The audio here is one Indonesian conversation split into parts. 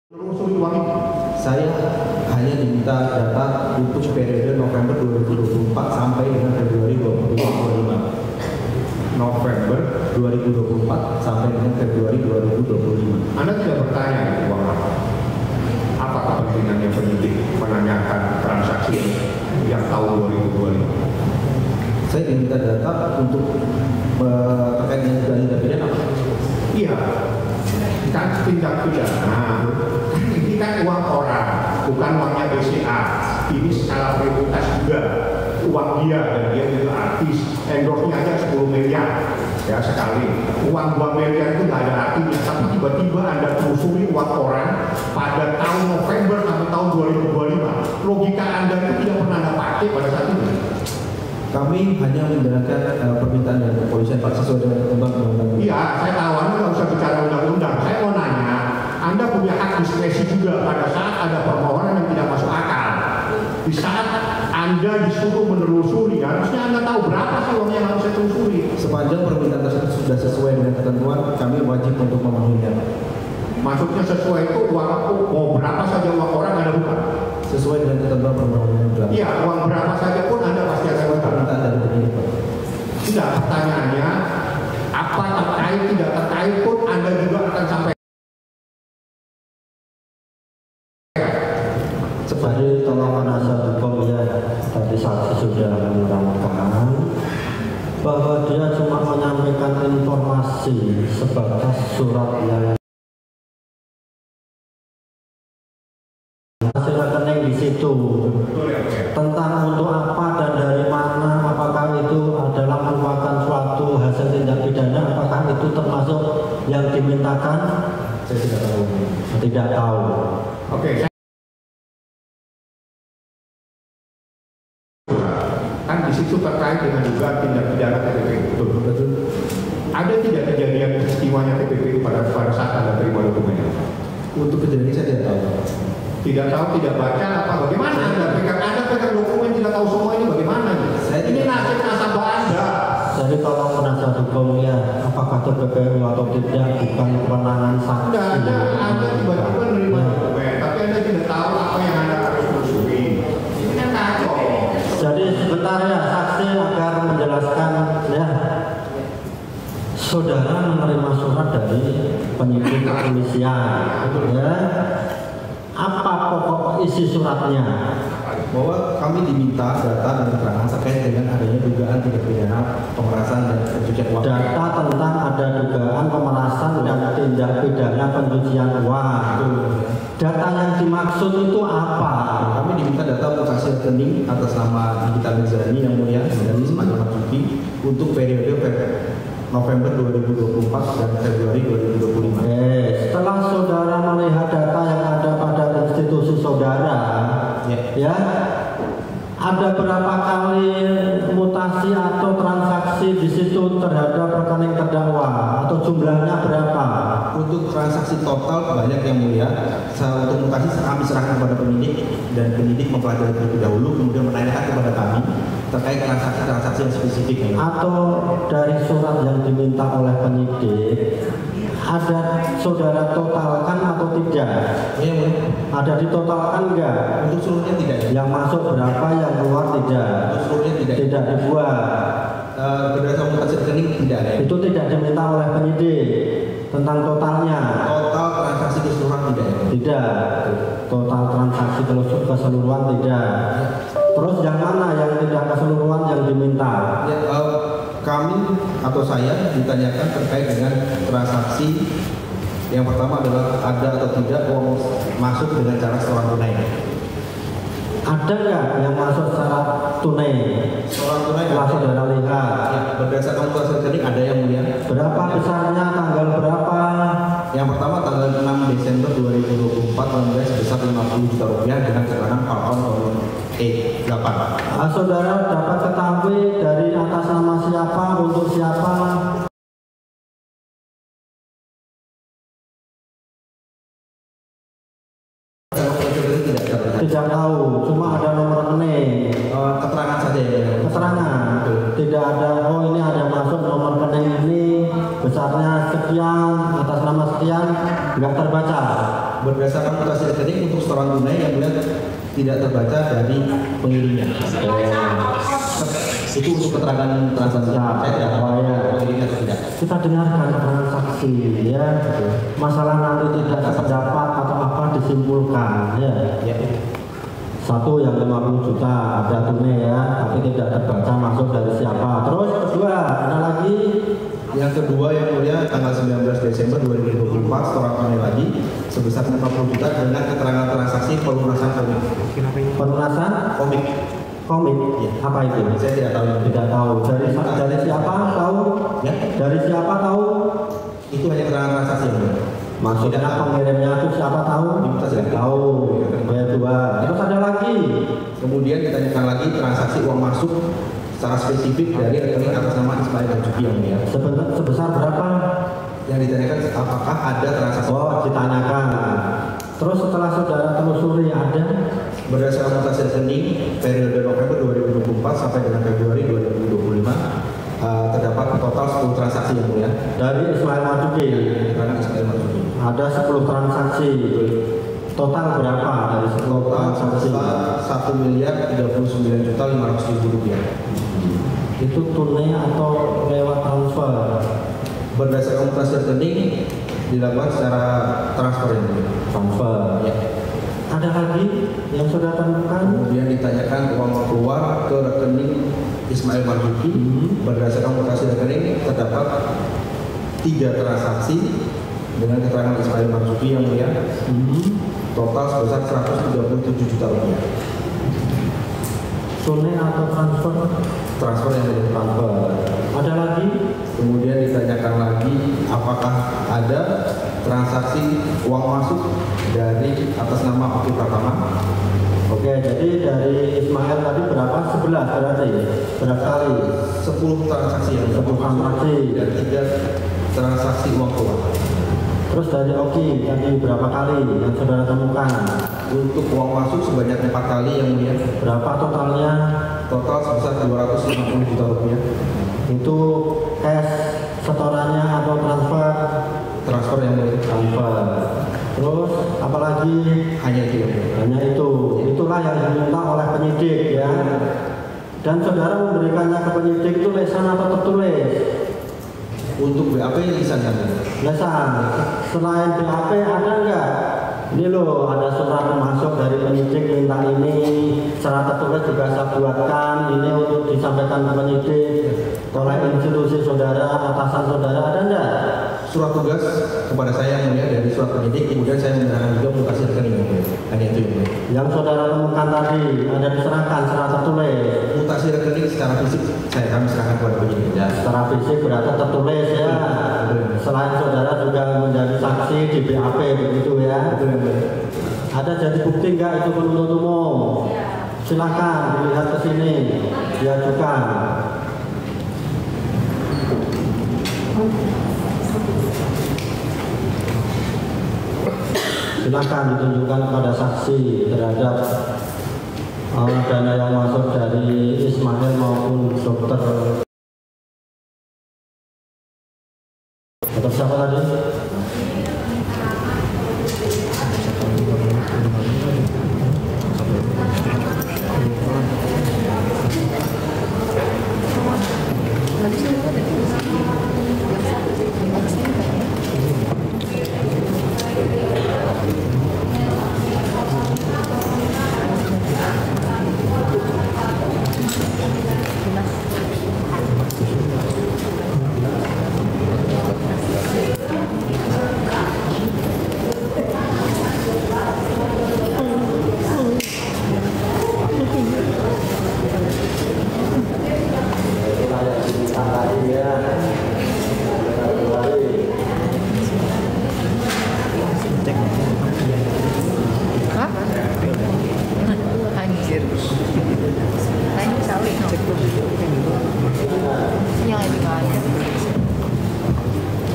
Telusuri uang itu. Saya hanya diminta data untuk periode November 2024 sampai dengan Februari 2025. November 2024 sampai dengan Februari 2025. Anda tidak bertanya itu uang apa? Apa kepentingannya penyidik menanyakan transaksi yang tahun 2025? Saya diminta data untuk terkait dengan tindak pidana. Iya, kan tindak pidana. Ini kan uang orang, bukan uangnya BCA. Ini skala prioritas juga uang dia, dan dia juga artis. Endorse-nya aja 10 miliar ya sekali. Uang 2 miliar itu nggak ada artinya. Tapi tiba-tiba Anda telusuri uang orang pada tahun November sampai tahun 2025. Logika Anda itu tidak pernah Anda pakai pada saat itu. Kami hanya menjalankan permintaan dari kepolisian Pak sesuai dengan ketentuan undang-undang. Iya, saya tahu Anda nggak usah bicara undang-undang. Saya mau nanya, Anda punya hak diskresi juga pada saat ada permohonan yang tidak masuk akal. Di saat Anda disuruh menelusuri, harusnya Anda tahu berapa sih uang yang harus saya telusuri. Sepanjang permintaan tersebut sudah sesuai dengan ketentuan, kami wajib untuk memenuhinya. Maksudnya sesuai itu uang mau berapa saja uang orang Anda buka? Sesuai dengan ketentuan perundang-undangan. Iya, uang berapa saja pun Anda pasti akan buka. Permintaan dari penyidik. Tidak, pertanyaannya apa terkait tidak terkait pun Anda juga akan sampai. Jadi tolong penasihat hukum ya, tadi saksi sudah menerangkan bahwa dia cuma menyampaikan informasi sebatas surat yang hasil rekening di situ tentang untuk apa dan dari mana, apakah itu adalah merupakan suatu hasil tindak pidana, apakah itu termasuk yang dimintakan, Saya tidak tahu. tidak tahu. Oke, kan di situ terkait dengan juga tindak pidana TPPU. Betul. Ada tidak kejadian peristiwanya TPPU pada saat Anda terima dokumennya? Untuk kejadian ini saya tidak tahu. Tidak tahu, tidak baca, apa bagaimana Anda pegang dokumen tidak tahu semua ini bagaimana? Ini nasib nasabah Anda. Jadi tolong penasihat hukum ya, apakah TPPU atau tidak bukan kewenangan saksi. Anda tiba-tiba menerima dokumen, tapi Anda tidak tahu apa yang Anda harus telusuri. Ini kan kacau. Jadi sebentar ya saksi agar menjelaskan ya. Saudara menerima surat dari penyidik kepolisian, ya. Apa pokok isi suratnya? Bahwa kami diminta data dan keterangan terkait dengan adanya dugaan tindak pidana pemerasan dan pencucian uang. Data tentang ada dugaan pemerasan dan tindak pidana pencucian uang. Data yang dimaksud itu apa? Kami diminta data transaksi rekening atas nama Nikita Mirzani yang mulia dari Ismail Marzuki untuk periode November 2024 dan Februari 2025. Setelah saudara melihat data yang ada pada institusi saudara, ya, ada berapa kali mutasi atau transaksi di situ terhadap rekening terdakwa atau jumlahnya berapa? Untuk transaksi total banyak yang mulia. Untuk mutasi kami serahkan kepada penyidik dan penyidik mempelajari terlebih dahulu kemudian menanyakan kepada kami terkait transaksi yang spesifik. Atau dari surat yang diminta oleh penyidik ada saudara totalkan atau tidak? Iya, ada ditotalkan enggak? untuk seluruhnya tidak. Yang masuk berapa, yang keluar tidak? Untuk seluruhnya tidak. Tidak dibuat. Berdasarkan mutasi rekening tidak ada. Itu tidak diminta oleh penyidik tentang totalnya. Total transaksi keseluruhan tidak ada. Tidak. Total transaksi keseluruhan tidak. Terus yang mana yang tidak keseluruhan yang diminta? Ya, kami atau saya ditanyakan terkait dengan transaksi yang pertama adalah ada atau tidak uang masuk dengan cara setoran tunai. Ada nggak yang masuk secara tunai? Setoran tunai Setelah saudara lihat. Ya, berdasarkan mutasi rekening ada yang mulia. Berapa besarnya, tanggal berapa? Yang pertama tanggal 6 Desember 2024 menilai sebesar 50 juta rupiah dengan keterangan Falcon E8. Saudara dapat ketahui dari atas nama siapa, untuk siapa? Tidak tahu, cuma ada nomor rekening. Keterangan saja ya. Keterangan, tidak ada. Oh ini ada masuk nomor rekening ini besarnya sekian atas nama sekian, nggak terbaca. berdasarkan mutasi rekening untuk setoran tunai yang mulia tidak terbaca dari pengirimnya. Itu untuk keterangan transaksi. Saya tidak tahu ya pengirimnya atau tidak. Kita dengarkan transaksi ya. Masalah nanti tidak terdapat atau apa disimpulkan ya. Satu yang 50 juta ada tunai ya, tapi tidak terbaca masuk dari siapa. Terus kedua, ada lagi. Yang kedua yang mulia tanggal 19 Desember 2024 setoran tunai lagi sebesar 50 juta dengan keterangan transaksi pelunasan komik. Pelunasan Komik. komik. Ya. Apa itu? Saya tidak tahu. Tidak tahu. Dari siapa tahu? Ya. Dari siapa tahu? Itu hanya keterangan transaksi yang mulia. Maksudnya pengirimnya itu siapa tahu? Tidak tahu. Dua. Terus ada lagi. Kemudian ditanyakan lagi transaksi uang masuk secara spesifik dari rekening atas nama Ismail Marzuki yang mulia. Sebesar berapa? Yang ditanyakan apakah ada transaksi? Oh, ditanyakan. Terus setelah saudara telusuri ada berdasarkan mutasi rekening periode November 2024 sampai dengan Februari 2025 terdapat total 10 transaksi yang mulia dari Ismail Marzuki. Ismail Marzuki. Ada 10 transaksi. Total berapa dari 10 transaksi? 1.039.500.000 rupiah. Itu tunai atau lewat transfer? Berdasarkan mutasi rekening dilakukan secara transfer yang mulia. Transfer. Ya. Ada lagi yang sudah temukan? Kemudian ditanyakan uang keluar ke rekening Ismail Marzuki. Berdasarkan mutasi rekening terdapat 3 transaksi dengan keterangan Ismail Marzuki yang mulia. Total sebesar 137 juta rupiah. Tunai atau transfer? Transfer yang mulia. Transfer. Ada lagi? Kemudian ditanyakan lagi apakah ada transaksi uang masuk dari atas nama Oki Pratama. Oke, jadi dari Ismail tadi berapa? 11 berarti? Berapa kali? 10 transaksi yang 10 transaksi. dan 3 transaksi uang keluar. Terus dari Oki tadi berapa kali yang saudara temukan? Untuk uang masuk sebanyak 4 kali yang mulia. Berapa totalnya? Total sebesar 250 juta rupiah. Itu cash setorannya atau transfer? Transfer yang mulia. Transfer. Terus apalagi? Hanya itu yang mulia. Hanya itu. Itulah yang diminta oleh penyidik ya. Dan saudara memberikannya ke penyidik itu lesan atau tertulis? Untuk BAP lisan kan? Lesan. Selain BAP ada enggak? Ini loh, ada surat masuk dari penyidik minta ini, secara tertulis juga saya buatkan, ini untuk disampaikan ke penyidik oleh institusi saudara, atasan saudara, ada enggak? Surat tugas kepada saya yang mulia dari surat penyidik, kemudian saya menyerahkan juga mutasi rekening yang mulia. Hanya itu yang mulia. Yang saudara temukan tadi, ada diserahkan secara tertulis. Mutasi rekening secara fisik kami serahkan kepada penyidik. Ya, secara fisik berarti tertulis ya. Selain saudara juga menjadi saksi di BAP begitu ya. Ada jadi bukti enggak itu penuntut umum? Silakan dilihat ke sini, diajukan. Silakan ditunjukkan kepada saksi terhadap dana yang masuk dari Ismail maupun dokter. Dokter siapa tadi?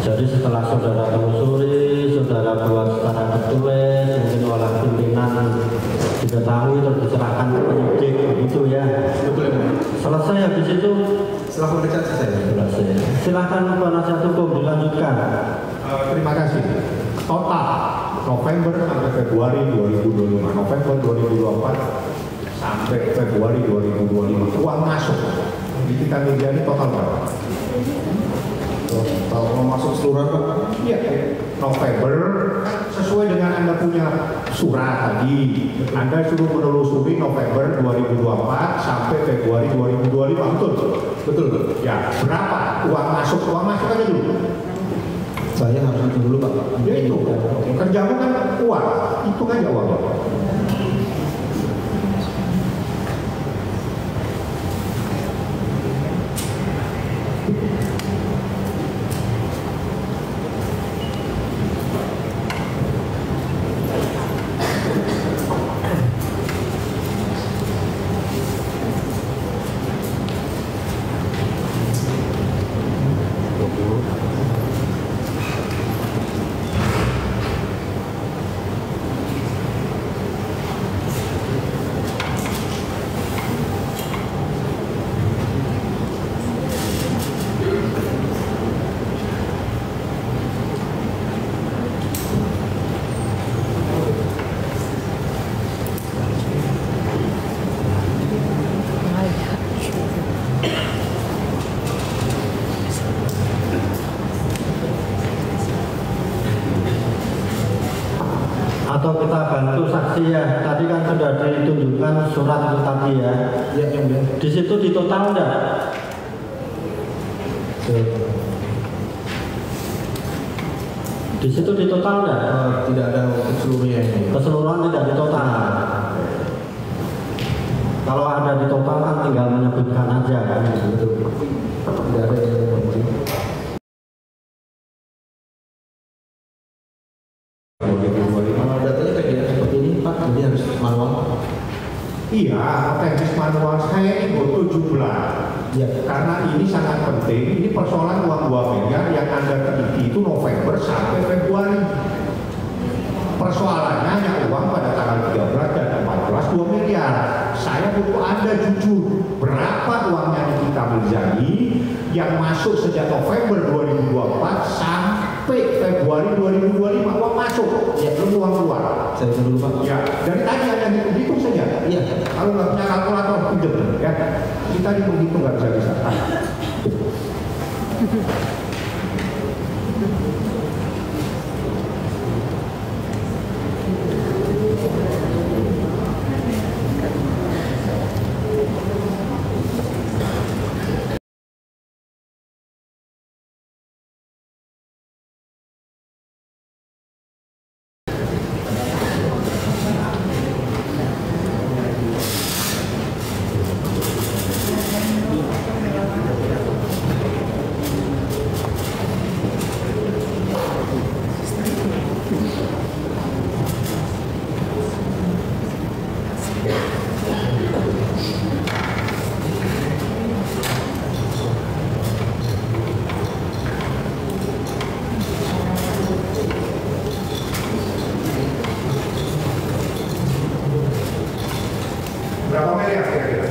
Jadi setelah saudara telusuri, saudara buat secara tertulis, mungkin oleh pimpinan diketahui terus diserahkan ke penyidik, begitu ya. Betul ya, Bu. Selesai habis itu. Setelah pemeriksaan selesai. Selesai. Silakan penasihat hukum dilanjutkan. Terima kasih. Total November sampai Februari 2025, November 2024 sampai Februari 2025 uang masuk di kita media ini total berapa? Kalau masuk seluruh Pak? Iya, November sesuai dengan Anda punya surat tadi, Anda suruh menelusuri November 2024 sampai Februari 2025, betul? Betul. Ya, berapa uang masuk? Uang masuk aja dulu. Saya harus hitung dulu Pak. Ya itu, kerjamu kan uang, hitung aja uang. Atau kita bantu saksi ya, tadi kan sudah ditunjukkan surat itu tadi ya. Iya, yang mulia. Di situ di total enggak? Di situ di total enggak? Tidak ada untuk seluruhnya. Keseluruhan tidak di total. Kalau ada di total kan tinggal menyebutkan aja kan. Betul. Tidak ada yang mulia. Datanya kayak seperti ini Pak, jadi harus manual. Iya, teknis manual saya ini butuh jumlah. Ya. Karena ini sangat penting, ini persoalan uang 2 miliar yang Anda teliti itu November sampai Februari. Persoalannya hanya uang pada tanggal 13 dan 14 2 miliar. Saya butuh Anda jujur, berapa uangnya Nikita Mirzani yang masuk sejak November 2024 sampai Februari 2025 uang masuk, ya belum uang keluar. Saya hitung dulu Pak. Ya, dari tadi hanya hitung saja. Iya. Kalau nggak punya kalkulator pinjam ya. Kita hitung nggak bisa. Berapa miliar kira-kira?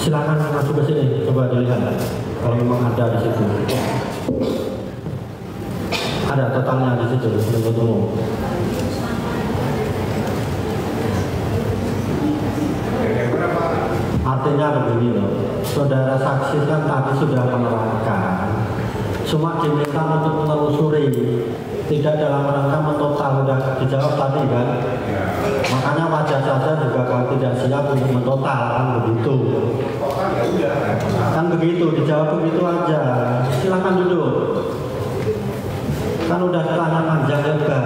Silakan masuk ke sini, coba dilihat kalau memang ada di situ. Ada totalnya di situ, penuntut umum. Artinya begini loh, saudara saksi kan tadi sudah menerangkan, cuma diminta untuk menelusuri, tidak dalam rangka mentotal, sudah dijawab tadi kan. Makanya wajar saja juga kalau tidak siap untuk mentotal kan begitu. Kan begitu, dijawab begitu aja. Silakan duduk. Kan udah ditanya panjang lebar,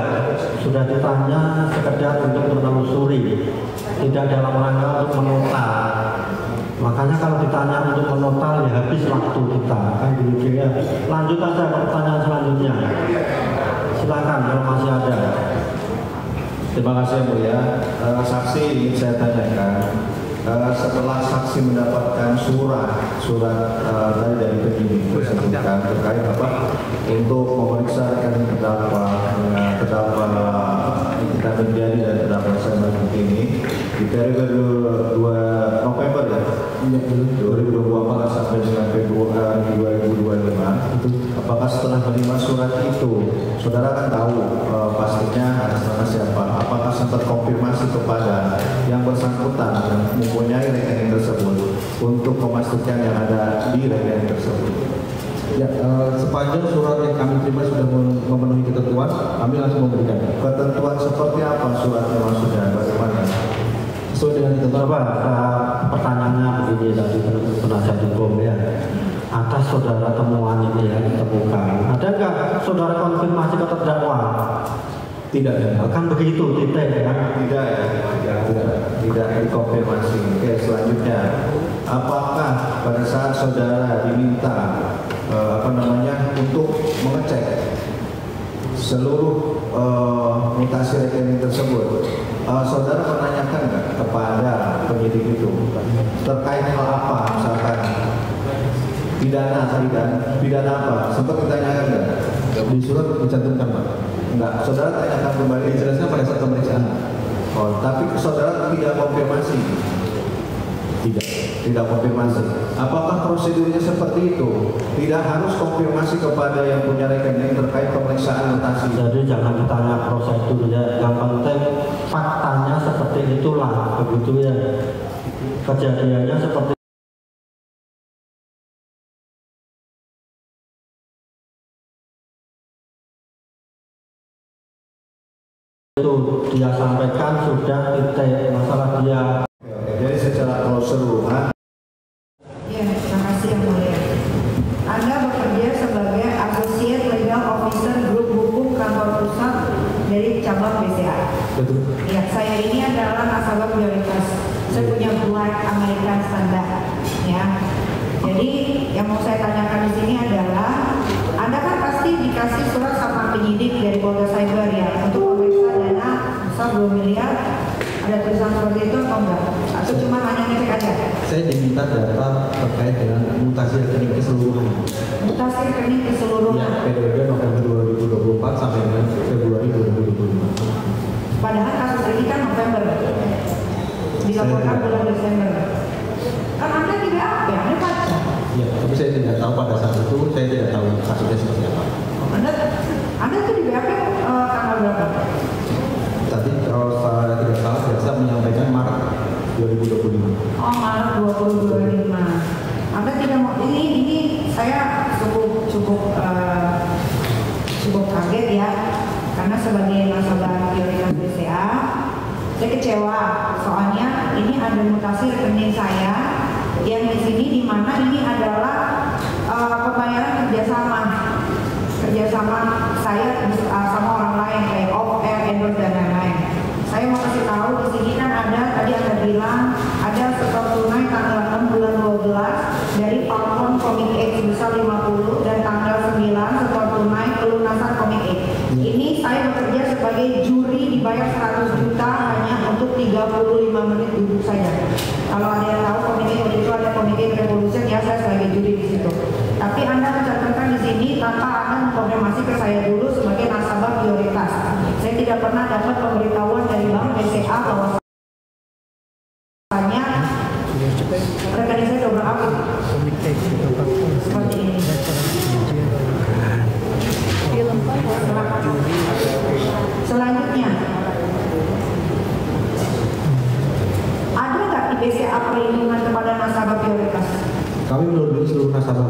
sudah ditanya sekedar untuk menelusuri, tidak dalam rangka untuk mentotal. Makanya kalau ditanya untuk menotal ya habis waktu kita kan gitu ya. Lanjut aja ke pertanyaan selanjutnya. Silakan kalau masih ada. Terima kasih Yang Mulia. Saksi ingin saya tanyakan, setelah saksi mendapatkan surat tadi dari penyidik tersebutkan terkait apa untuk memeriksa rekening terdakwa kita menjadi dan terdakwa saya ini di periode 2 November ya 2024 sampai dengan Februari 2025. Apakah setelah menerima surat itu saudara kan tahu pastinya atas nama siapa? Apakah sempat konfirmasi kepada yang bersangkutan yang mempunyai rekening tersebut untuk memastikan yang ada di rekening tersebut? Ya, sepanjang surat yang kami terima sudah memenuhi ketentuan, kami langsung memberikan. Ketentuan seperti apa suratnya maksudnya? Bagaimana? Sesuai dengan ketentuan. Coba pertanyaannya begini tadi penasihat hukum ya. Atas saudara temuan ini yang ditemukan, ada nggak saudara konfirmasi ke terdakwa? Tidak ya. Kan begitu titik kan? Tidak ya. Tidak dikonfirmasi. Oke, selanjutnya, apakah pada saat saudara diminta untuk mengecek seluruh mutasi rekening tersebut, saudara menanyakan nggak kepada penyidik itu terkait hal apa, misalkan pidana apa, sempat ditanyakan nggak? Di surat dicantumkan Pak. Enggak, saudara tanyakan kembali. Dijelaskan pada saat pemeriksaan. Oh, tapi saudara tidak konfirmasi. Tidak konfirmasi. Apakah prosedurnya seperti itu? Tidak harus konfirmasi kepada yang punya rekening terkait pemeriksaan mutasi. Jadi jangan ditanya prosedurnya, yang penting faktanya seperti itulah, begitu ya. Kejadiannya seperti itu dia sampaikan sudah titik masalah dia. Jadi secara keseluruhan. Ya, terima kasih Yang Mulia. Anda bekerja sebagai Associate Legal Officer Grup Hukum Kantor Pusat dari cabang BCA. Betul. Ya, saya ini adalah nasabah prioritas. Saya punya Black American Standard. Ya, jadi yang mau saya tanyakan di sini adalah, Anda kan pasti dikasih surat sama penyidik dari Polda Cyber ya untuk memeriksa dana besar 2 miliar. Ada tulisan seperti itu atau enggak? Atau cuma hanya ngecek aja? Saya diminta data terkait dengan mutasi rekening keseluruhan. Mutasi rekening keseluruhan. Ya, periode November 2024 sampai dengan Februari 2025. Padahal kasus ini kan November, dilaporkan bulan Desember. Kan Anda di BAP, Anda baca. Ya, tapi saya tidak tahu pada saat itu, saya tidak tahu kasusnya seperti apa. Anda tuh di BAP tanggal berapa? Tadi kalau saya tidak salah, biasa menyampaikan Maret 2025. Oh, Maret 2025. Anda tidak mau ini saya cukup kaget ya, karena sebagai nasabah prioritas BCA, saya kecewa soalnya ini ada mutasi rekening saya yang di sini di mana ini adalah pembayaran kerjasama saya sama orang lain kayak off-air, endorse dan lain-lain. Saya mau kasih tahu di sini kan ada tadi Anda bilang ada setor tunai tanggal 6 bulan 12 dari platform Komik X sebesar 50 dan tanggal 9 setor tunai pelunasan Komik X. Ini saya bekerja sebagai juri dibayar 100 juta hanya untuk 35 menit duduk saja. Kalau ada yang tahu Komik X itu ada Komik X Revolution ya, saya sebagai juri di situ. Tapi Anda mencatatkan di sini tanpa Anda mengkonfirmasi ke saya dulu sebagai nasabah prioritas. Saya tidak pernah dapat pemberitahuan dari Bank BCA bahwa rekening saya double up seperti ini. Selanjutnya, ada nggak di BCA perlindungan kepada nasabah prioritas? Kami melindungi seluruh nasabah.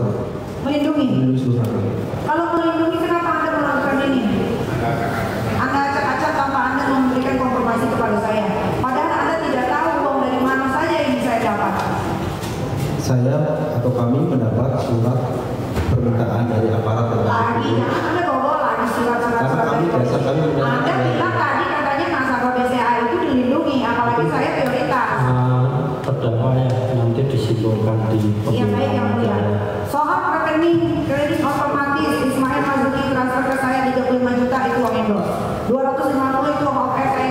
Melindungi? Melindungi seluruh nasabah. Kalau melindungi, kenapa Anda melakukan ini? Anda acak-acak tanpa Anda memberikan konfirmasi kepada saya. Padahal Anda tidak tahu uang dari mana saja ini saya dapat. Saya atau kami mendapat surat permintaan dari aparat Lagi, Anda bawa lagi surat-surat. Karena kami biasa kami Anda bilang tadi katanya nasabah BCA itu dilindungi, apalagi saya prioritas. Terdakwa ya nanti disimpulkan Iya baik yang mulia. Soal rekening kredit otomatis Ismail Marzuki transfer ke saya 35 juta itu uang endorse. 250 itu off-air saya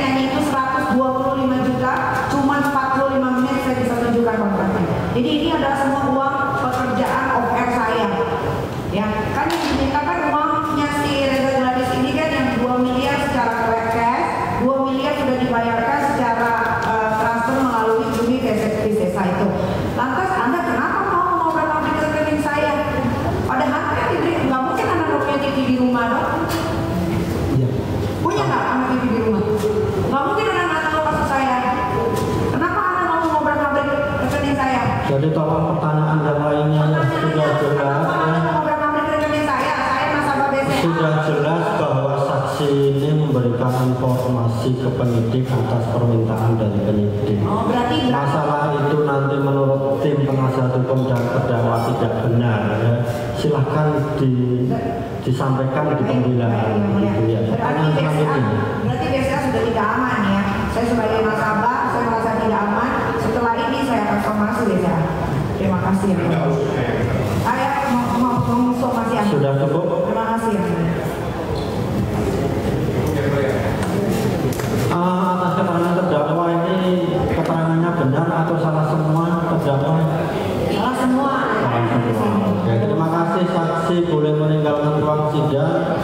nyanyi itu 125 juta, cuma 45 menit saya bisa tunjukkan kontraknya. Jadi ini adalah semua uang pekerjaan off-air saya. Ya, kan yang dimintakan uangnya si Reza Gladys ini kan yang 2 miliar secara cash, 2 miliar sudah dibayarkan secara transfer melalui Jumi Desa itu. Lantas Anda kenapa mau ngobrol-ngobrol ke rekening saya? Padahal kan nggak mungkin Anda punya TV di rumah dong? Punya nggak anak TV di rumah? Nggak mungkin Anda nggak tahu maksud saya. Kenapa Anda mau ngobrol-ngobrol ke rekening saya? Jadi tolong pertanyaan yang lainnya yang sudah jelas ya. Sudah jelas bahwa saksi ini memberikan informasi ke penyidik atas permintaan dari penyidik. Masalah itu nanti menurut tim penasihat hukum dan terdakwa tidak benar ya. Silahkan disampaikan di pembelaan gitu ya. Berarti BCA sudah tidak aman ya. Saya sebagai nasabah saya merasa tidak aman. Setelah ini saya akan somasi BCA. Terima kasih ya. Saya mau somasi Anda. Sudah cukup. Terima kasih ya. Atas keterangan terdakwa ini keterangannya benar atau salah semua terdakwa? Salah semua. Salah semua. Oke, terima kasih saksi boleh meninggalkan ruang sidang.